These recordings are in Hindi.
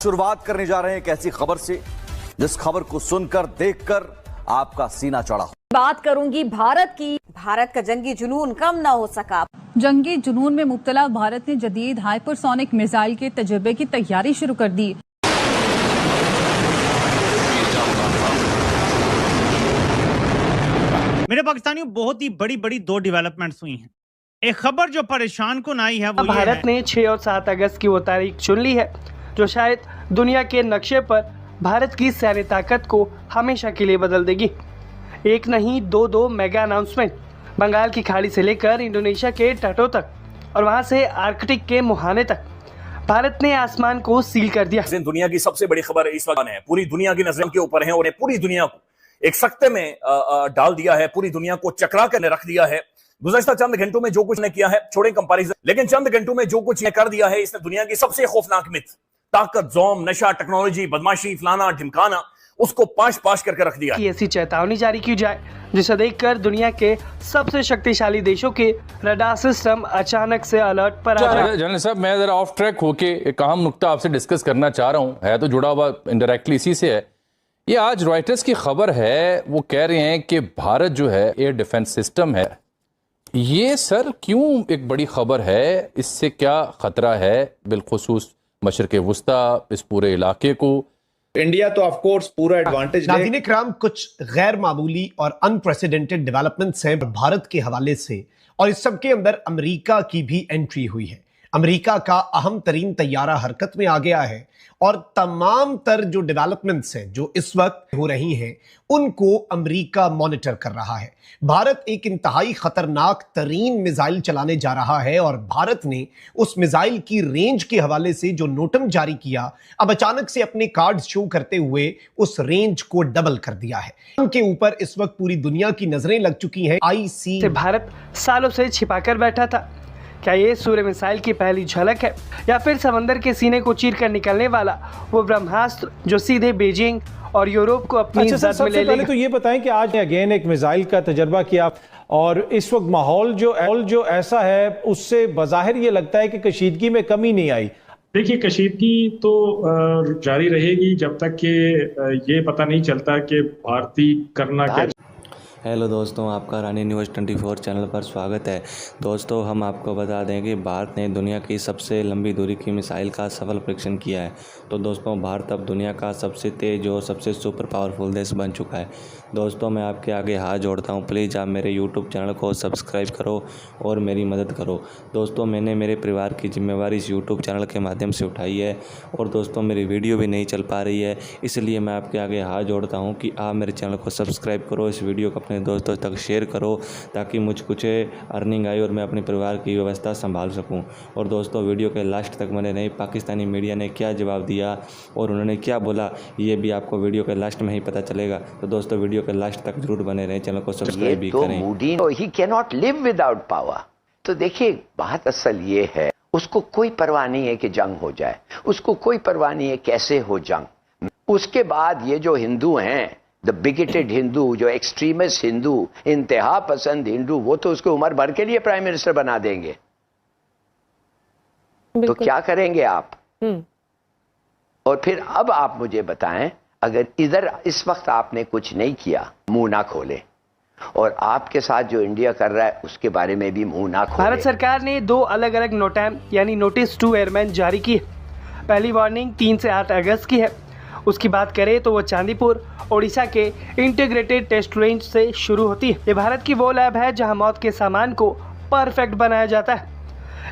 शुरुआत करने जा रहे हैं एक ऐसी खबर से जिस खबर को सुनकर देखकर आपका सीना चढ़ा हो। बात करूंगी भारत की। भारत का जंगी जुनून कम न हो सका। जंगी जुनून में मुब्तला भारत ने जदीद हाइपरसोनिक मिसाइल के तजर्बे की तैयारी शुरू कर दी। मेरे पाकिस्तानियों, बहुत ही बड़ी बड़ी दो डेवलपमेंट्स हुई हैं। एक खबर जो परेशान को आई है वो भारत ने 6 और 7 अगस्त की वो तारीख चुन ली है जो शायद दुनिया के नक्शे पर भारत की सैन्य ताकत को हमेशा के लिए बदल देगी। एक नहीं दो मेगा अनाउंसमेंट, बंगाल की खाड़ी से लेकर इंडोनेशिया के तटों तक और वहां से आर्कटिक के मुहाने तक भारत ने आसमान को सील कर दिया। दुनिया की सबसे बड़ी खबर इस वक्त है, पूरी दुनिया की नजरों के ऊपर है और पूरी दुनिया को एक सख्ते में डाल दिया है, पूरी दुनिया को चकरा कर रख दिया है। गुज़श्ता चंद घंटों में जो कुछ ने किया है, छोड़े कंपैरिजन, लेकिन चंद घंटों में जो कुछ ने कर दिया है, इसने दुनिया की सबसे खौफनाक मिथ, ताकत, जोम, नशा, टेक्नोलॉजी, बदमाशी, फलाना ढिमकाना, उसको पाश करके रख दिया। ऐसी चेतावनी जारी की जाए जिसे देखकर दुनिया के सबसे शक्तिशाली देशों के रडार सिस्टम अचानक से अलर्ट पर आ जाए। जनरल साहब, मैं जरा ऑफ ट्रैक होके एक अहम नुक्ता आपसे डिस्कस करना चाह रहा हूँ, है तो जुड़ा हुआ इनडायरेक्टली इसी से है। ये आज रॉयटर्स की खबर है, वो कह रहे हैं कि भारत जो है एयर डिफेंस सिस्टम है। ये सर क्यों एक बड़ी खबर है, इससे क्या खतरा है बिलखुसूस मशरक़ वुस्ता, इस पूरे इलाके को? इंडिया तो ऑफ कोर्स पूरा एडवांटेज नाज़रीन इकराम, कुछ गैर मामूली और अनप्रेसिडेंटेड डेवलपमेंट्स हैं भारत के हवाले से, और इस सब के अंदर अमेरिका की भी एंट्री हुई है। अमेरिका का अहम तरीन तैयारा हरकत में आ गया है और तमाम तर जो डेवलपमेंट्स हैं जो इस वक्त हो रही हैं उनको अमेरिका मॉनिटर कर रहा है। भारत एक इंतहाई खतरनाक तरीन मिसाइल चलाने जा रहा है और भारत ने उस मिसाइल की रेंज के हवाले से जो नोटम जारी किया, अब अचानक से अपने कार्ड शो करते हुए उस रेंज को डबल कर दिया है। उनके ऊपर इस वक्त पूरी दुनिया की नजरें लग चुकी हैं। IC भारत सालों से छिपाकर बैठा था। क्या ये सूर्य मिसाइल की पहली झलक है या फिर समंदर के सीने को चीर कर निकलने वाला वो ब्रह्मास्त्र जो सीधे बीजिंग और यूरोप को अपनी जद में ले लेगा? पहले तो ये बताएं कि आज अगेन एक मिसाइल का तजर्बा किया और इस वक्त माहौल जो ऐसा है उससे बज़ाहिर ये लगता है कि कशीदगी में कमी नहीं आई। देखिए, कशीदगी तो जारी रहेगी जब तक कि ये पता नहीं चलता कि भारतीय करना क्या। हेलो दोस्तों, आपका रानी न्यूज़ 24 चैनल पर स्वागत है। दोस्तों, हम आपको बता दें कि भारत ने दुनिया की सबसे लंबी दूरी की मिसाइल का सफल परीक्षण किया है। तो दोस्तों, भारत अब दुनिया का सबसे तेज़ और सबसे सुपर पावरफुल देश बन चुका है। दोस्तों, मैं आपके आगे हाथ जोड़ता हूं, प्लीज़ आप मेरे यूट्यूब चैनल को सब्सक्राइब करो और मेरी मदद करो। दोस्तों, मैंने मेरे परिवार की जिम्मेवारी इस यूट्यूब चैनल के माध्यम से उठाई है और दोस्तों मेरी वीडियो भी नहीं चल पा रही है, इसलिए मैं आपके आगे हाथ जोड़ता हूँ कि आप मेरे चैनल को सब्सक्राइब करो, इस वीडियो को अपने दोस्तों तक शेयर करो ताकि मुझ कुछ अर्निंग आए और मैं अपने परिवार की व्यवस्था संभाल सकूं। और दोस्तों, वीडियो के लास्ट तक बने रहे। पाकिस्तानी मीडिया ने क्या जवाब दिया और उन्होंने क्या बोला, ये भी आपको वीडियो के लास्ट में ही पता चलेगा। तो दोस्तों, वीडियो के लास्ट तक जरूर बने रहें, चैनल को सब्सक्राइब भी करें। He can not live without power. तो देखिए, बात असल ये है, उसको कोई परवाह नहीं है कि जंग हो जाए, उसको कोई परवाह नहीं है कैसे हो जंग। उसके बाद ये जो हिंदू हैं, द बिगेटेड हिंदू, जो एक्सट्रीमिस्ट हिंदू, इंतहा पसंद हिंदू, वो तो उसको उम्र भर के लिए प्राइम मिनिस्टर बना देंगे। तो क्या करेंगे आप? और फिर अब आप मुझे बताएं, अगर इधर इस वक्त आपने कुछ नहीं किया, मुंह ना खोले, और आपके साथ जो इंडिया कर रहा है उसके बारे में भी मुंह ना खोले। भारत सरकार ने 2 अलग अलग नोटैम यानी नोटिस टू एयरमैन जारी की। पहली वार्निंग 3 से 8 अगस्त की है। उसकी बात करें तो वो चांदीपुर, ओडिशा के इंटीग्रेटेड टेस्ट रेंज से शुरू होती है। ये भारत की वो लैब है जहां मौत के सामान को परफेक्ट बनाया जाता है।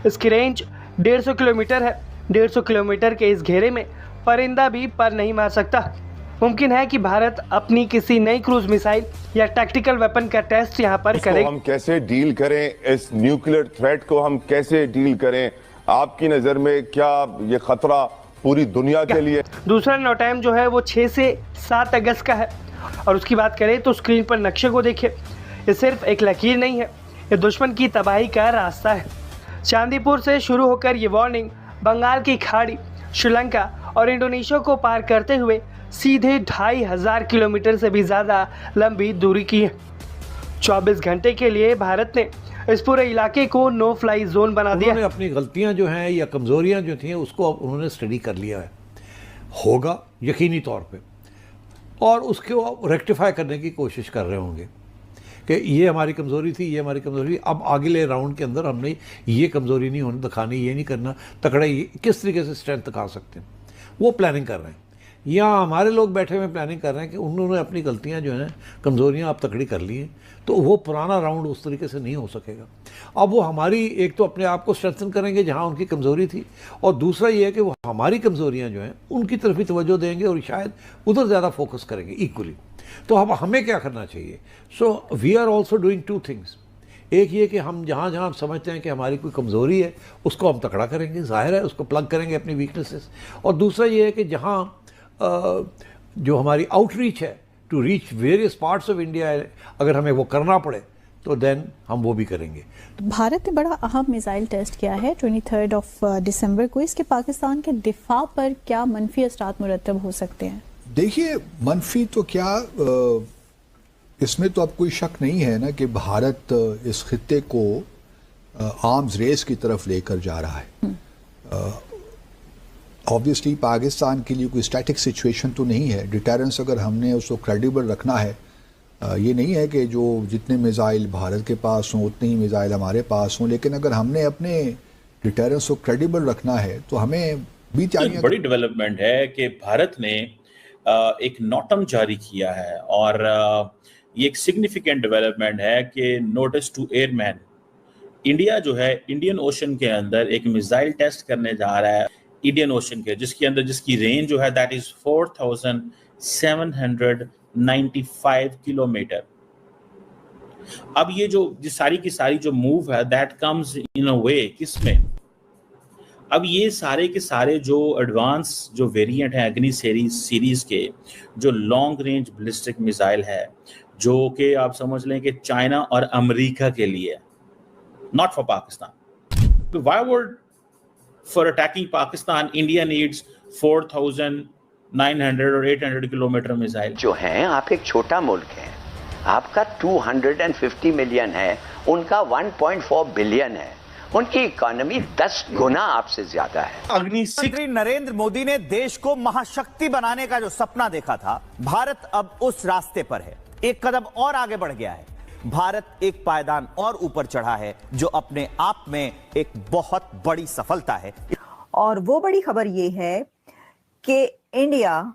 इसकी रेंज 150 किलोमीटर है। 150 किलोमीटर के इस घेरे में परिंदा भी पर नहीं मार सकता। मुमकिन है कि भारत अपनी किसी नई क्रूज मिसाइल या टैक्टिकल वेपन का टेस्ट यहाँ पर करे। हम कैसे डील करें इस न्यूक्लियर थ्रेट को, हम कैसे डील करें? आपकी नजर में क्या ये खतरा पूरी दुनिया के लिए? दूसरा नोटैम जो है वो 6 से 7 अगस्त का है और उसकी बात करें तो स्क्रीन पर नक्शे को देखिए। ये सिर्फ एक लकीर नहीं है, ये दुश्मन की तबाही का रास्ता है। चांदीपुर से शुरू होकर ये वार्निंग बंगाल की खाड़ी, श्रीलंका और इंडोनेशिया को पार करते हुए सीधे 2500 किलोमीटर से भी ज़्यादा लंबी दूरी की है। 24 घंटे के लिए भारत ने इस पूरे इलाके को नो फ्लाई जोन बना दिया। उन्होंने अपनी गलतियां जो हैं या कमजोरियां जो थी उसको उन्होंने स्टडी कर लिया है। होगा यकीनी तौर पे, और उसको रेक्टिफाई करने की कोशिश कर रहे होंगे कि ये हमारी कमज़ोरी थी, ये हमारी कमज़ोरी थी, अब अगले राउंड के अंदर हमने ये कमज़ोरी नहीं होने दिखानी, ये नहीं करना, तकड़ा ये किस तरीके से स्ट्रेंथ दिखा सकते हैं, वो प्लानिंग कर रहे हैं। या हमारे लोग बैठे हुए प्लानिंग कर रहे हैं कि उन्होंने अपनी गलतियां जो हैं, कमज़ोरियां आप तकड़ी कर ली हैं, तो वो पुराना राउंड उस तरीके से नहीं हो सकेगा। अब वो हमारी एक तो अपने आप को स्ट्रेंथन करेंगे जहां उनकी कमज़ोरी थी, और दूसरा ये है कि वो हमारी कमज़ोरियां जो हैं उनकी तरफ ही तवज्जो देंगे और शायद उधर ज़्यादा फोकस करेंगे इक्वली। तो अब हमें क्या करना चाहिए? So we are also doing two things. एक ये कि हम जहाँ जहाँ समझते हैं कि हमारी कोई कमज़ोरी है उसको हम तकड़ा करेंगे, जाहिर है उसको प्लग करेंगे अपनी वीकनेसेस, और दूसरा ये है कि जहाँ जो हमारी आउटरीच है to reach various parts of India, अगर हमें वो करना पड़े तो देन हम वो भी करेंगे। भारत ने बड़ा अहम मिसाइल टेस्ट किया है 23 दिसंबर को। इसके पाकिस्तान के दिफा पर क्या मनफी असरात मुरतब हो सकते हैं? देखिए, मनफी तो क्या, इसमें तो अब कोई शक नहीं है ना कि भारत इस खित्ते को आर्म्स रेस की तरफ लेकर जा रहा है। ऑब्वियसली पाकिस्तान के लिए कोई स्टैटिक सिचुएशन तो नहीं है। डिटेरेंस अगर हमने उसको क्रेडिबल रखना है, ये नहीं है कि जो जितने मिसाइल भारत के पास हों उतने ही मिसाइल हमारे पास हों, लेकिन अगर हमने अपने डिटेरेंस को क्रेडिबल रखना है तो हमें भी चाहिए। बड़ी डेवलपमेंट है कि भारत ने एक नोटम जारी किया है, और ये एक सिग्निफिकेंट डेवलपमेंट है कि नोटिस टू एयरमैन, इंडिया जो है इंडियन ओशन के अंदर एक मिसाइल टेस्ट करने जा रहा है इंडियन ओशन के, जिसके अंदर जिसकी रेंज जो है दैट इज 4795 किलोमीटर। अब ये जो सारी की सारी जो मूव है दैट कम्स इन अ वे किसमें, अब ये सारे के सारे जो एडवांस जो वेरिएंट है अग्नि सीरीज के जो लॉन्ग रेंज बैलिस्टिक मिसाइल है, जो कि आप समझ लें कि चाइना और अमेरिका के लिए, not for Pakistan. Why would for attacking Pakistan India needs 4900 और 800 किलोमीटर मिसाइल? जो हैं, आप एक छोटा मुल्क है, आपका 250 मिलियन है, उनका 1.4 बिलियन है, उनकी इकोनॉमी 10 गुना आपसे ज्यादा है। प्रधानमंत्री नरेंद्र मोदी ने देश को महाशक्ति बनाने का जो सपना देखा था, भारत अब उस रास्ते पर है, एक कदम और आगे बढ़ गया है। भारत एक पायदान और ऊपर चढ़ा है, जो अपने आप में एक बहुत बड़ी सफलता है। और वो बड़ी खबर ये है कि इंडिया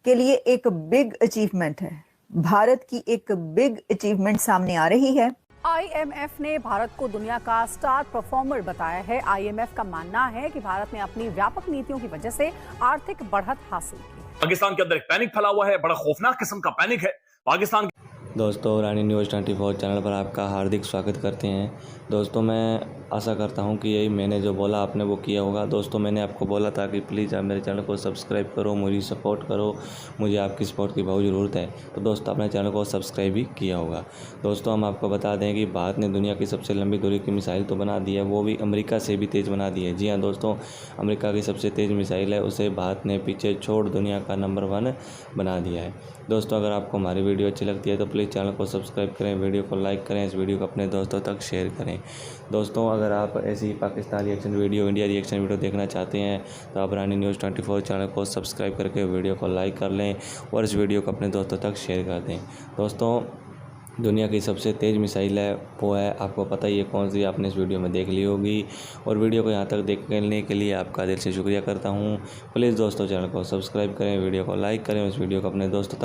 के लिए एक बिग अचीवमेंट है, भारत की एक बिग अचीवमेंट सामने आ रही है। आईएमएफ ने भारत को दुनिया का स्टार परफॉर्मर बताया है। आईएमएफ का मानना है कि भारत ने अपनी व्यापक नीतियों की वजह से आर्थिक बढ़त हासिल की। पाकिस्तान के अंदर एक पैनिक फैला हुआ है, बड़ा खौफनाक किस्म का पैनिक है पाकिस्तान। दोस्तों, रानी न्यूज़ 24 चैनल पर आपका हार्दिक स्वागत करते हैं। दोस्तों, मैं आशा करता हूं कि यही मैंने जो बोला आपने वो किया होगा। दोस्तों, मैंने आपको बोला था कि प्लीज़ आप मेरे चैनल को सब्सक्राइब करो, मुझे सपोर्ट करो, मुझे आपकी सपोर्ट की बहुत ज़रूरत है। तो दोस्तों, अपने चैनल को सब्सक्राइब भी किया होगा। दोस्तों, हम आपको बता दें कि भारत ने दुनिया की सबसे लंबी दूरी की मिसाइल तो बना दी है, वो भी अमेरिका से भी तेज़ बना दी है। जी हाँ दोस्तों, अमेरिका की सबसे तेज़ मिसाइल है, उसे भारत ने पीछे छोड़ दुनिया का नंबर 1 बना दिया है। दोस्तों, अगर आपको हमारी वीडियो अच्छी लगती है तो प्लीज़ चैनल को सब्सक्राइब करें, वीडियो को लाइक करें, इस वीडियो को अपने दोस्तों तक शेयर करें। दोस्तों, अगर आप ऐसी Pakistan reaction video, India reaction video देखना चाहते हैं तो आप रानी न्यूज़ 24 चैनल को सब्सक्राइब करके वीडियो को लाइक कर लें और इस वीडियो को अपने दोस्तों तक शेयर कर दें। दोस्तों, दुनिया की सबसे तेज़ मिसाइल है वो है, आपको पता ही है कौन सी, आपने इस वीडियो में देख ली होगी। और वीडियो को यहाँ तक देखने के लिए आपका दिल से शुक्रिया करता हूँ। प्लीज़ दोस्तों, चैनल को सब्सक्राइब करें, वीडियो को लाइक करें, इस वीडियो को अपने दोस्तों